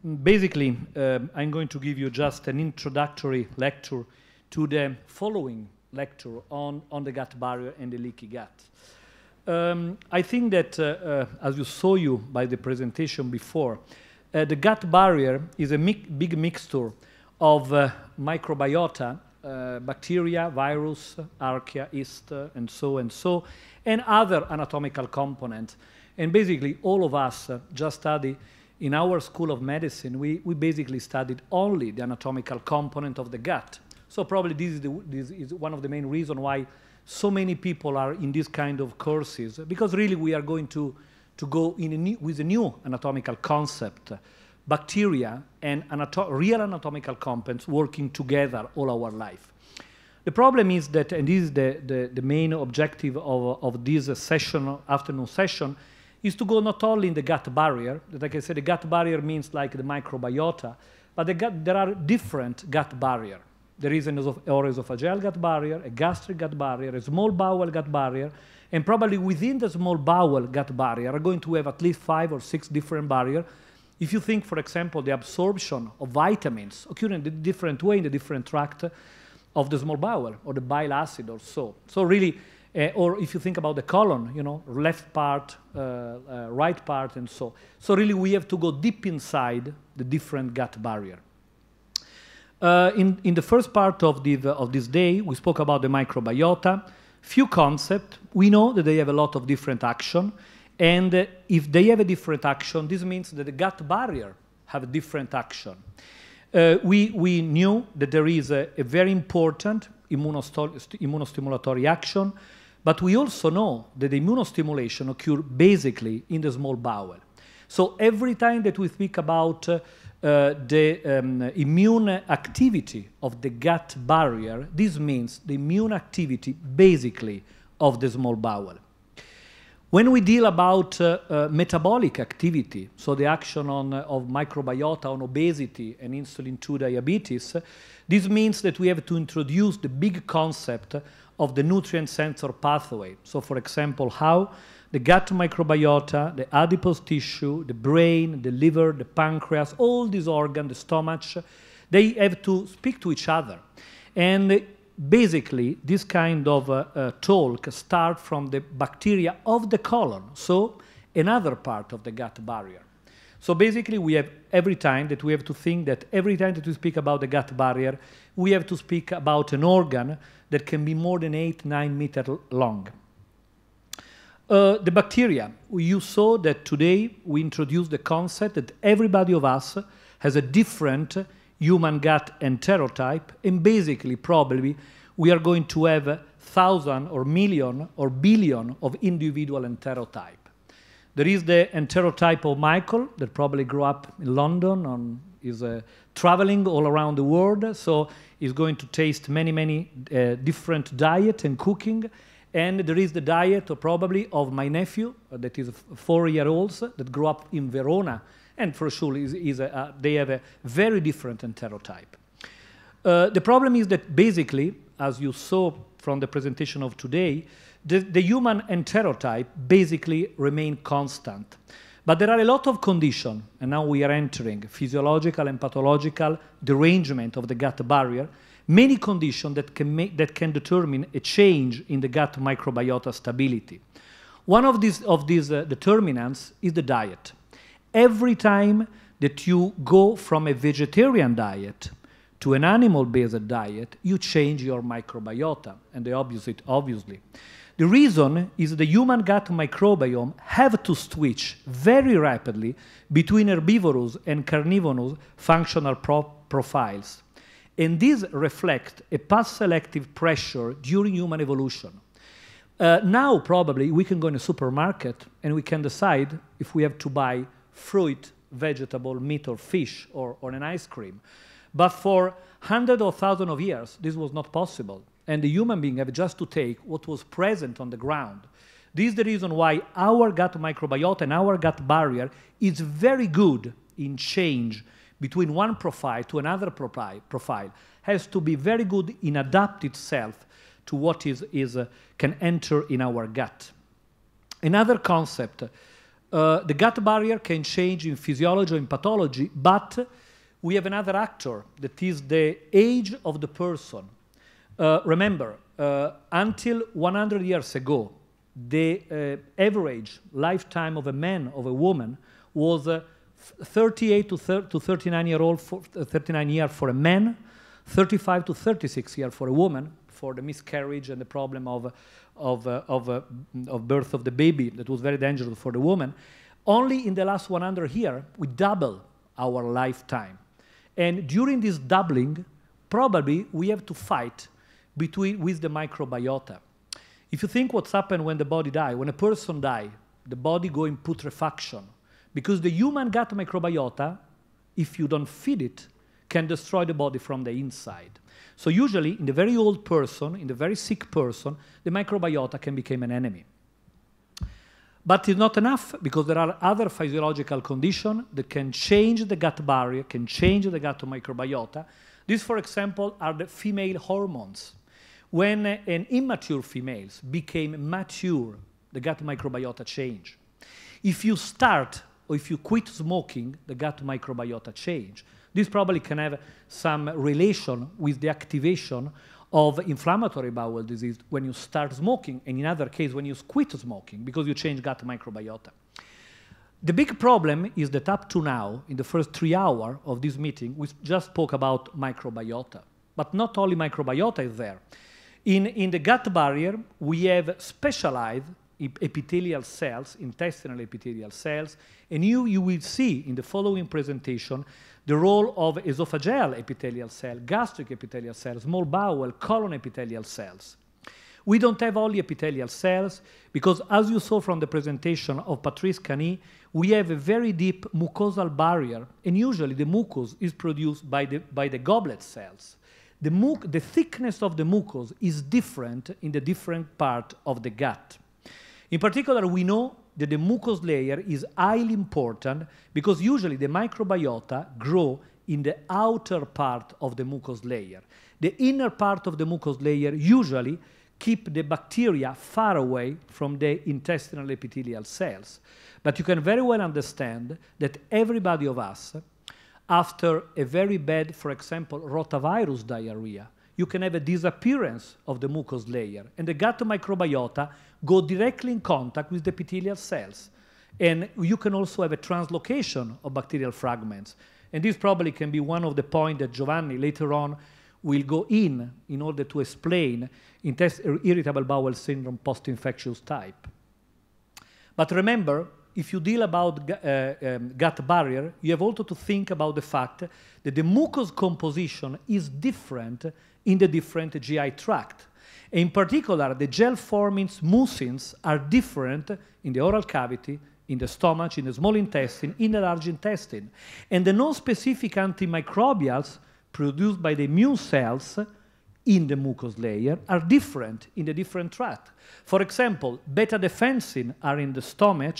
Basically, I'm going to give you just an introductory lecture to the following lecture on the gut barrier and the leaky gut. I think that, as you saw by the presentation before, the gut barrier is a big mixture of microbiota, bacteria, virus, archaea, yeast, and so, and other anatomical components. And basically, all of us just study in our School of Medicine, we basically studied only the anatomical component of the gut. So probably this is one of the main reasons why so many people are in this kind of courses, because really we are going to go with a new anatomical concept, bacteria and real anatomical components working together all our life. The problem is that, and this is the main objective of this afternoon session, is to go not only in the gut barrier, that like I said, the gut barrier means like the microbiota, but there are different gut barrier. There is an oroesophageal gut barrier, a gastric gut barrier, a small bowel gut barrier, and probably within the small bowel gut barrier are going to have at least 5 or 6 different barriers. If you think, for example, the absorption of vitamins occur in a different way in the different tract of the small bowel, or the bile acid or so. So really, or if you think about the colon, you know, left part, right part, and so. So really, we have to go deep inside the different gut barrier. In the first part of this day, we spoke about the microbiota. Few concepts. We know that they have a lot of different action, and if they have a different action, this means that the gut barrier have a different action. We knew that there is a very important immunostimulatory action, but we also know that the immunostimulation occurs basically in the small bowel. So every time that we speak about the immune activity of the gut barrier, this means the immune activity basically of the small bowel. When we deal about metabolic activity, so the action of microbiota on obesity and insulin 2 diabetes, this means that we have to introduce the big concept of the nutrient sensor pathway. So for example, how the gut microbiota, the adipose tissue, the brain, the liver, the pancreas, all these organs, the stomach, they have to speak to each other. And basically, this kind of talk starts from the bacteria of the colon, so another part of the gut barrier. So basically, we have every time that we have to think that every time that we speak about the gut barrier, we have to speak about an organ that can be more than 8-9 meters long. The bacteria, you saw that today we introduced the concept that everybody of us has a different human gut enterotype, and basically probably we are going to have 1,000 or million or billion of individual enterotype. There is the enterotype of Michael that probably grew up in London and is traveling all around the world, so he's going to taste many different diet and cooking. And there is the diet probably of my nephew, that is 4-year-old, that grew up in Verona, and for sure they have a very different enterotype. The problem is that basically, as you saw from the presentation of today, the human enterotype basically remains constant. But there are a lot of conditions, and now we are entering physiological and pathological derangement of the gut barrier, many conditions that can determine a change in the gut microbiota stability. One of these determinants is the diet. Every time that you go from a vegetarian diet to an animal-based diet, you change your microbiota, and the opposite, obviously. The reason is the human gut microbiome have to switch very rapidly between herbivorous and carnivorous functional profiles. And this reflects a past selective pressure during human evolution. Now, probably, we can go in a supermarket and we can decide if we have to buy fruit, vegetable, meat, or fish, or an ice cream. But for hundreds or thousands of years, this was not possible. And the human being have just to take what was present on the ground. This is the reason why our gut microbiota and our gut barrier is very good in change between one profile to another profile, has to be very good in adapt itself to what can enter in our gut. Another concept The gut barrier can change in physiology or in pathology, but we have another actor that is the age of the person. Remember, until 100 years ago, the average lifetime of a man, of a woman, was 38 to 39 years for a man, 35 to 36 years for a woman, for the miscarriage and the problem of birth of the baby that was very dangerous for the woman. Only in the last 100 years, we double our lifetime. And during this doubling, probably we have to fight with the microbiota. If you think what's happened when the body dies, when a person dies, the body goes in putrefaction. Because the human gut microbiota, if you don't feed it, can destroy the body from the inside. So usually, in the very old person, in the very sick person, the microbiota can become an enemy. But it's not enough, because there are other physiological conditions that can change the gut barrier, can change the gut microbiota. These, for example, are the female hormones. When an immature female became mature, the gut microbiota change. If you start or if you quit smoking, the gut microbiota change. This probably can have some relation with the activation of inflammatory bowel disease when you start smoking, and in other cases when you quit smoking, because you change gut microbiota. The big problem is that up to now, in the first 3 hours of this meeting, we just spoke about microbiota. But not only microbiota is there. In the gut barrier, we have specialized epithelial cells, intestinal epithelial cells, and you will see in the following presentation the role of esophageal epithelial cell, gastric epithelial cells, small bowel, colon epithelial cells. We don't have only epithelial cells, because as you saw from the presentation of Patrice Cany, we have a very deep mucosal barrier, and usually the mucus is produced by the goblet cells. The thickness of the mucus is different in the different part of the gut. In particular, we know that the mucous layer is highly important because usually the microbiota grow in the outer part of the mucous layer. The inner part of the mucous layer usually keep the bacteria far away from the intestinal epithelial cells. But you can very well understand that everybody of us, after a very bad, for example, rotavirus diarrhea, you can have a disappearance of the mucous layer, and the gut microbiota go directly in contact with the epithelial cells. And you can also have a translocation of bacterial fragments. And this probably can be one of the points that Giovanni later on will go in order to explain irritable bowel syndrome post-infectious type. But remember, if you deal about gut barrier, you have also to think about the fact that the mucous composition is different in the different GI tract. In particular, the gel-forming mucins are different in the oral cavity, in the stomach, in the small intestine, in the large intestine. And the non-specific antimicrobials produced by the immune cells in the mucous layer are different in the different tract. For example, beta-defensin are in the stomach,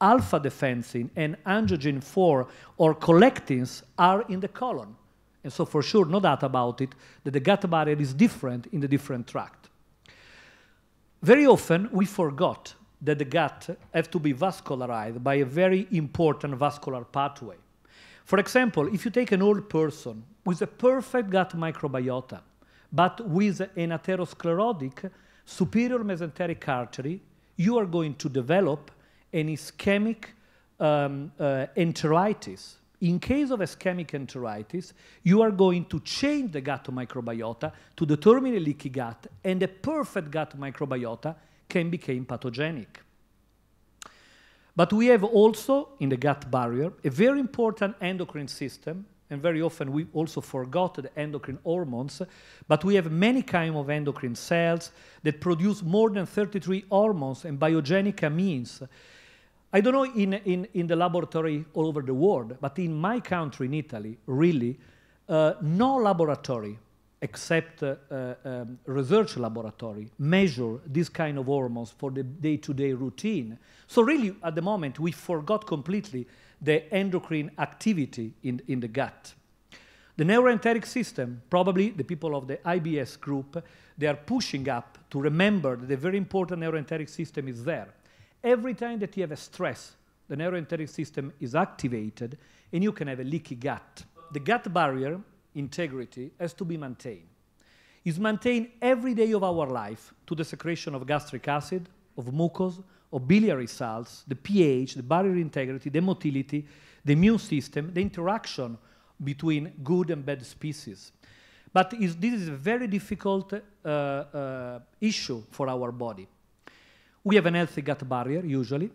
alpha-defensin and angiogen 4 or collectins are in the colon. And so for sure, no doubt about it, that the gut barrier is different in the different tract. Very often, we forgot that the gut has to be vascularized by a very important vascular pathway. For example, if you take an old person with a perfect gut microbiota, but with an atherosclerotic superior mesenteric artery, you are going to develop an ischemic enteritis. In case of ischemic enteritis, you are going to change the gut microbiota to determine a leaky gut, and a perfect gut microbiota can become pathogenic. But we have also, in the gut barrier, a very important endocrine system, and very often we also forgot the endocrine hormones, but we have many kinds of endocrine cells that produce more than 33 hormones and biogenic amines. I don't know in the laboratory all over the world, but in my country, in Italy, really, no laboratory except research laboratory measure this kind of hormones for the day-to-day routine. So really, at the moment, we forgot completely the endocrine activity in the gut. The neuroenteric system, probably the people of the IBS group, they are pushing up to remember that the very important neuroenteric system is there. Every time that you have a stress, the neuroenteric system is activated, and you can have a leaky gut. The gut barrier integrity has to be maintained. It's maintained every day of our life to the secretion of gastric acid, of mucus, of biliary salts, the pH, the barrier integrity, the motility, the immune system, the interaction between good and bad species. But this is a very difficult issue for our body. We have an healthy gut barrier, usually.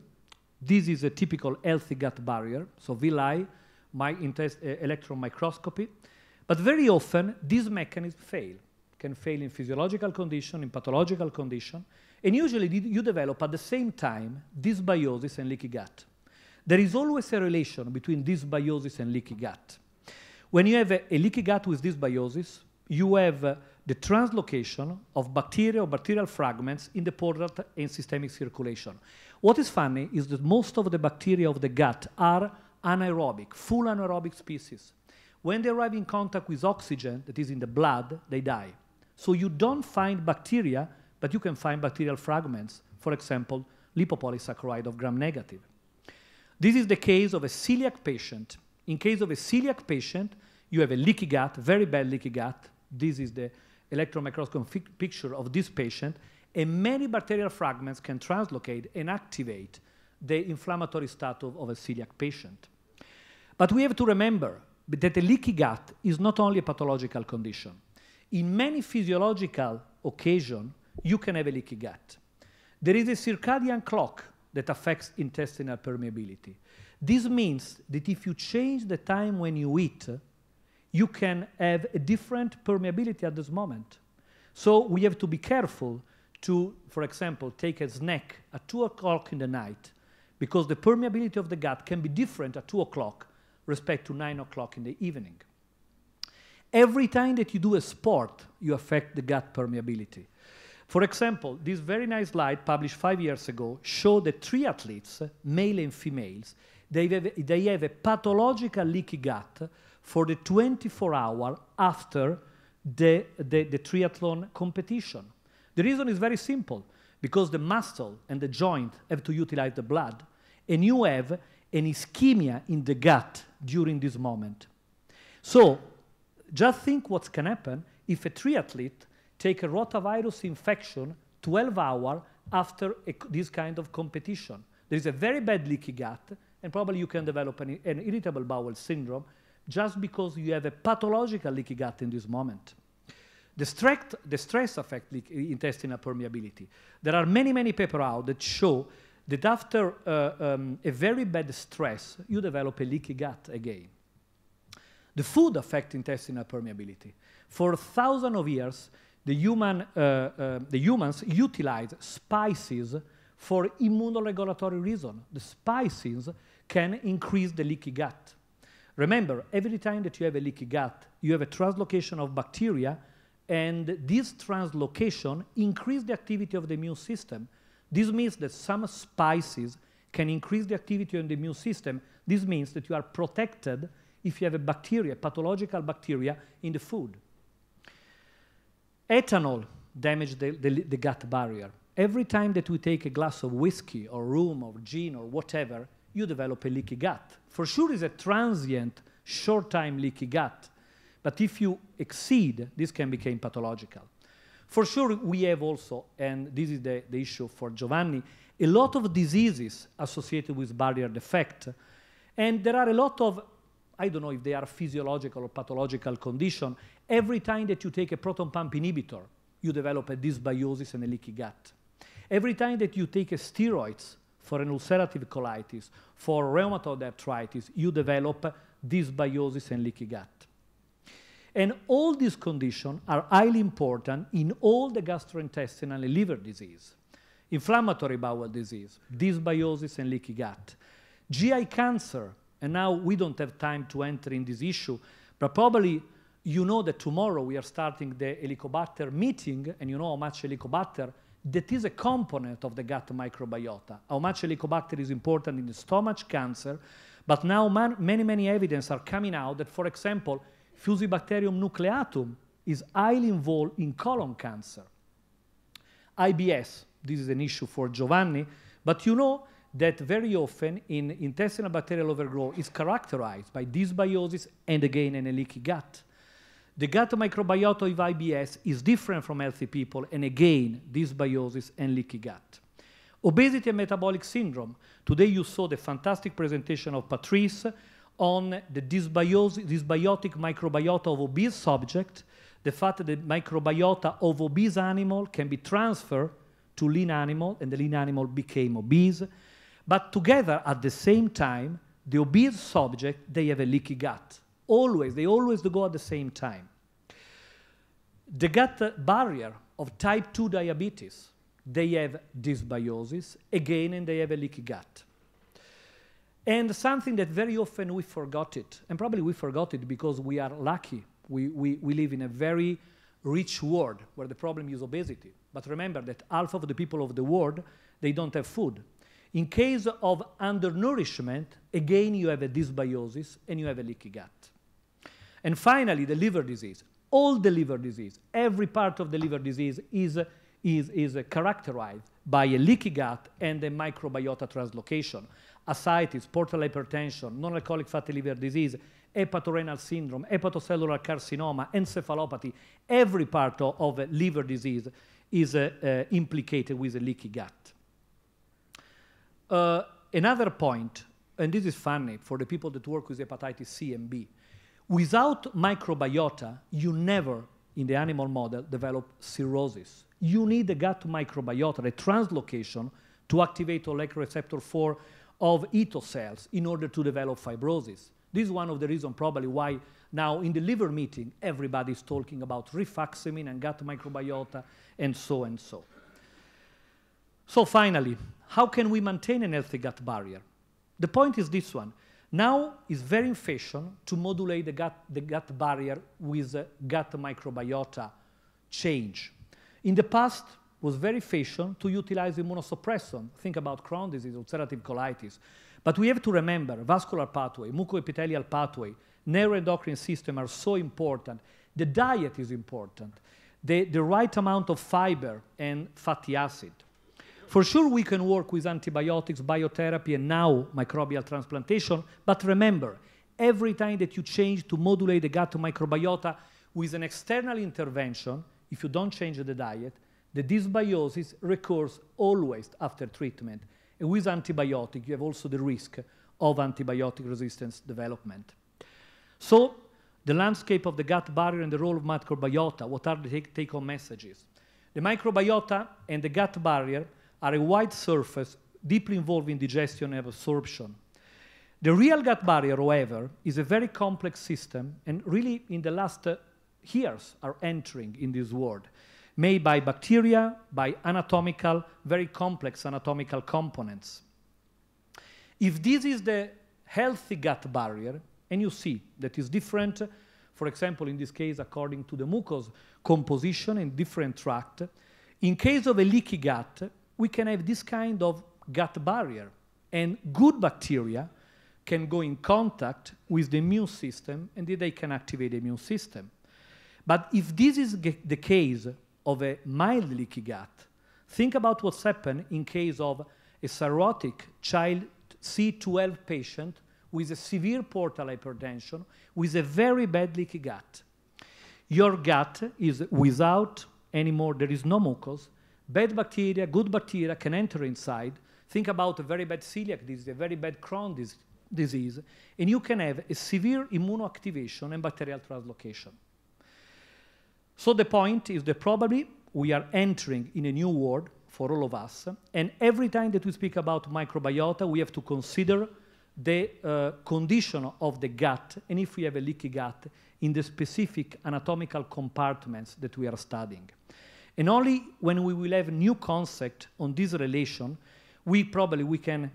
This is a typical healthy gut barrier, so villi, electron microscopy. But very often, these mechanisms fail. Can fail in physiological condition, in pathological condition, and usually you develop at the same time dysbiosis and leaky gut. There is always a relation between dysbiosis and leaky gut. When you have a leaky gut with dysbiosis, you have the translocation of bacteria or bacterial fragments in the portal and systemic circulation. What is funny is that most of the bacteria of the gut are anaerobic, full anaerobic species. When they arrive in contact with oxygen that is in the blood, they die. So you don't find bacteria, but you can find bacterial fragments, for example, lipopolysaccharide of gram-negative. This is the case of a celiac patient. In case of a celiac patient, you have a leaky gut, very bad leaky gut. This is the electron microscope picture of this patient, and many bacterial fragments can translocate and activate the inflammatory status of a celiac patient. But we have to remember that a leaky gut is not only a pathological condition. In many physiological occasions, you can have a leaky gut. There is a circadian clock that affects intestinal permeability. This means that if you change the time when you eat, you can have a different permeability at this moment. So we have to be careful to, for example, take a snack at 2 o'clock in the night, because the permeability of the gut can be different at 2 o'clock respect to 9 o'clock in the evening. Every time that you do a sport, you affect the gut permeability. For example, this very nice slide published 5 years ago showed that triathletes, male and females, they have a pathological leaky gut for the 24 hours after the triathlon competition. The reason is very simple, because the muscle and the joint have to utilize the blood, and you have an ischemia in the gut during this moment. So, just think what can happen if a triathlete take a rotavirus infection 12 hours after this kind of competition. There is a very bad leaky gut, and probably you can develop an irritable bowel syndrome just because you have a pathological leaky gut in this moment. The stress affects intestinal permeability. There are many, many papers out that show that after a very bad stress, you develop a leaky gut again. The food affects intestinal permeability. For thousands of years, the humans utilize spices for immunoregulatory reasons. The spices can increase the leaky gut. Remember, every time that you have a leaky gut, you have a translocation of bacteria, and this translocation increases the activity of the immune system. This means that some spices can increase the activity of the immune system. This means that you are protected if you have a bacteria, pathological bacteria, in the food. Ethanol damages the gut barrier. Every time that we take a glass of whiskey or rum or gin or whatever, you develop a leaky gut. For sure, it's a transient, short-time leaky gut. But if you exceed, this can become pathological. For sure, we have also, and this is the issue for Giovanni, a lot of diseases associated with barrier defect. And there are a lot of, I don't know if they are physiological or pathological condition. Every time that you take a proton pump inhibitor, you develop a dysbiosis and a leaky gut. Every time that you take a steroids for an ulcerative colitis, for rheumatoid arthritis, you develop dysbiosis and leaky gut. And all these conditions are highly important in all the gastrointestinal and liver disease, inflammatory bowel disease, dysbiosis and leaky gut, GI cancer. And now we don't have time to enter in this issue, but probably you know that tomorrow we are starting the Helicobacter meeting, and you know how much Helicobacter, that is a component of the gut microbiota, how much Helicobacter is important in the stomach cancer. But now many evidence are coming out that, for example, Fusobacterium nucleatum is highly involved in colon cancer. IBS, this is an issue for Giovanni, but you know that very often in intestinal bacterial overgrowth is characterized by dysbiosis and again in a leaky gut. The gut microbiota of IBS is different from healthy people, and again, dysbiosis and leaky gut. Obesity and metabolic syndrome. Today you saw the fantastic presentation of Patrice on the dysbiotic microbiota of obese subject, the fact that the microbiota of obese animal can be transferred to lean animal, and the lean animal became obese. But together, at the same time, the obese subject, they have a leaky gut. Always, they always go at the same time. The gut barrier of type 2 diabetes, they have dysbiosis, again, and they have a leaky gut. And something that very often we forgot it, and probably we forgot it because we are lucky. We live in a very rich world where the problem is obesity. But remember that half of the people of the world, they don't have food. In case of undernourishment, again, you have a dysbiosis and you have a leaky gut. And finally, the liver disease. All the liver disease, every part of the liver disease is characterized by a leaky gut and a microbiota translocation. Ascites, portal hypertension, non-alcoholic fatty liver disease, hepatorenal syndrome, hepatocellular carcinoma, encephalopathy, every part of a liver disease is implicated with a leaky gut. Another point, and this is funny for the people that work with hepatitis C and B, without microbiota, you never, in the animal model, develop cirrhosis. You need the gut microbiota, the translocation, to activate Toll-like receptor 4 of ETO cells in order to develop fibrosis. This is one of the reasons probably why now in the liver meeting, everybody is talking about rifaximin and gut microbiota and so and so. So finally, how can we maintain a healthy gut barrier? The point is this one. Now it's very in fashion to modulate the gut barrier with gut microbiota change. In the past, it was very fashion to utilize immunosuppression. Think about Crohn's disease, ulcerative colitis. But we have to remember, vascular pathway, mucoepithelial pathway, neuroendocrine system are so important. The diet is important. The right amount of fiber and fatty acid. For sure, we can work with antibiotics, biotherapy, and now microbial transplantation. But remember, every time that you change to modulate the gut microbiota with an external intervention, if you don't change the diet, the dysbiosis recurs always after treatment. And with antibiotic, you have also the risk of antibiotic resistance development. So, the landscape of the gut barrier and the role of microbiota, what are the take-home messages? The microbiota and the gut barrier are a wide surface deeply involved in digestion and absorption. The real gut barrier, however, is a very complex system, and really in the last years are entering in this world, made by bacteria, by anatomical, very complex anatomical components. If this is the healthy gut barrier, and you see that is different, for example, in this case, according to the mucous composition in different tract, in case of a leaky gut, we can have this kind of gut barrier, and good bacteria can go in contact with the immune system, and they can activate the immune system. But if this is the case of a mild leaky gut, think about what's happened in case of a cirrhotic child C12 patient with a severe portal hypertension with a very bad leaky gut. Your gut is without anymore, there is no mucus. Bad bacteria, good bacteria can enter inside. Think about a very bad celiac disease, a very bad Crohn's disease, and you can have a severe immunoactivation and bacterial translocation. So the point is that probably we are entering in a new world for all of us, and every time that we speak about microbiota, we have to consider the condition of the gut, and if we have a leaky gut, in the specific anatomical compartments that we are studying. And only when we will have a new concept on this relation, we can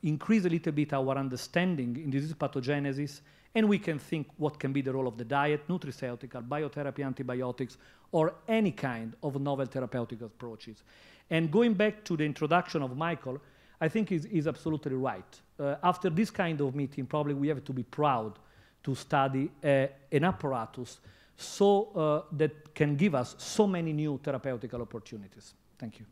increase a little bit our understanding in disease pathogenesis, and we can think what can be the role of the diet, nutraceutical, biotherapy, antibiotics, or any kind of novel therapeutic approaches. And going back to the introduction of Michael, I think he's absolutely right. After this kind of meeting, probably we have to be proud to study an apparatus so that can give us so many new therapeutic opportunities. Thank you.